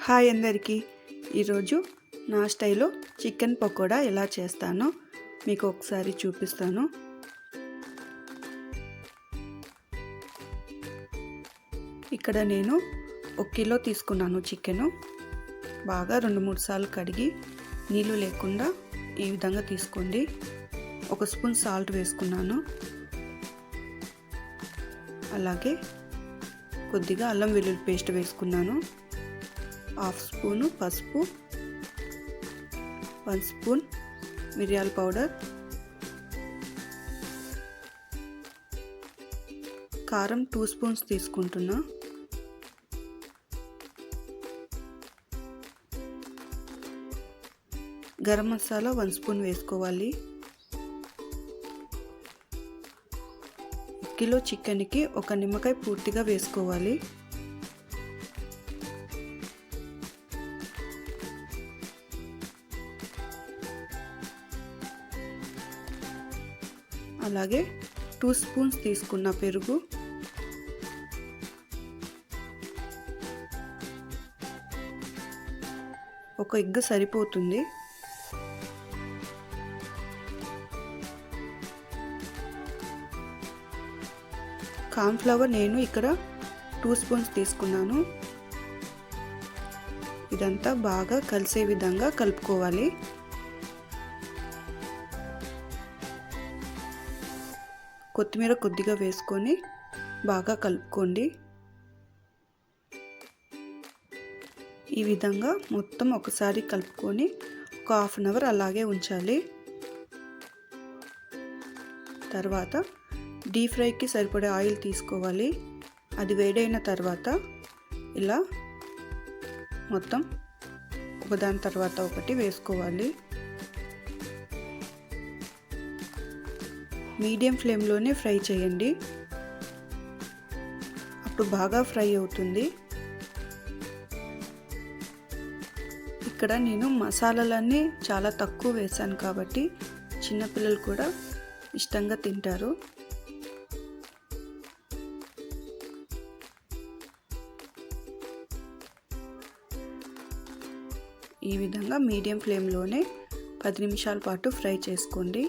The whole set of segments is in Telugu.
హాయ్ అందరికీ, ఈరోజు నా స్టైల్లో చికెన్ పకోడా ఎలా చేస్తానో మీకు ఒకసారి చూపిస్తాను. ఇక్కడ నేను 1 కిలో తీసుకున్నాను చికెను. బాగా 2-3 సార్లు కడిగి నీళ్ళు లేకుండా ఈ విధంగా తీసుకోండి. 1 స్పూన్ సాల్ట్ వేసుకున్నాను. అలాగే కొద్దిగా అల్లం వెల్లుల్లి పేస్ట్ వేసుకున్నాను. 1/2 స్పూను పసుపు, 1 స్పూన్ మిరియాల పౌడర్, కారం 2 స్పూన్స్ తీసుకుంటున్నా. గరం మసాలా 1 స్పూన్ వేసుకోవాలి. 1 కిలో చికెన్కి 1 నిమ్మకాయ పూర్తిగా వేసుకోవాలి. అలాగే 2 స్పూన్స్ తీసుకున్న పెరుగు, ఒక ఎగ్ సరిపోతుంది. కార్న్ ఫ్లవర్ నేను ఇక్కడ 2 స్పూన్స్ తీసుకున్నాను. ఇదంతా బాగా కలిసే విధంగా కలుపుకోవాలి. కొత్తిమీర కొద్దిగా వేసుకొని బాగా కలుపుకోండి. ఈ విధంగా మొత్తం ఒకసారి కలుపుకొని ఒక 1/2 అవర్ అలాగే ఉంచాలి. తర్వాత డీప్ ఫ్రైకి సరిపడే ఆయిల్ తీసుకోవాలి. అది వేడైన తర్వాత ఇలా మొత్తం ఒకదాని తర్వాత ఒకటి వేసుకోవాలి. మీడియం ఫ్లేమ్లోనే ఫ్రై చేయండి, అప్పుడు బాగా ఫ్రై అవుతుంది. ఇక్కడ నేను మసాలాలన్నీ చాలా తక్కువ వేసాను కాబట్టి చిన్నపిల్లలు కూడా ఇష్టంగా తింటారు. ఈ విధంగా మీడియం ఫ్లేమ్లోనే 10 నిమిషాల పాటు ఫ్రై చేసుకోండి.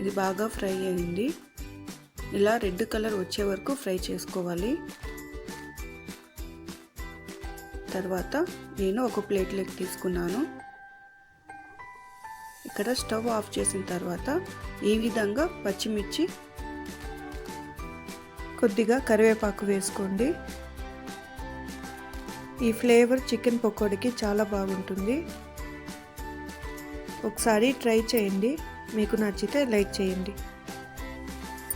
ఇది బాగా ఫ్రై అయింది. ఇలా రెడ్ కలర్ వచ్చే వరకు ఫ్రై చేసుకోవాలి. తర్వాత నేను ఒక ప్లేట్లోకి తీసుకున్నాను. ఇక్కడ స్టవ్ ఆఫ్ చేసిన తర్వాత ఈ విధంగా పచ్చిమిర్చి, కొద్దిగా కరివేపాకు వేసుకోండి. ఈ ఫ్లేవర్ చికెన్ పకోడీకి చాలా బాగుంటుంది. ఒకసారి ట్రై చేయండి. మీకు నచ్చితే లైక్ చేయండి.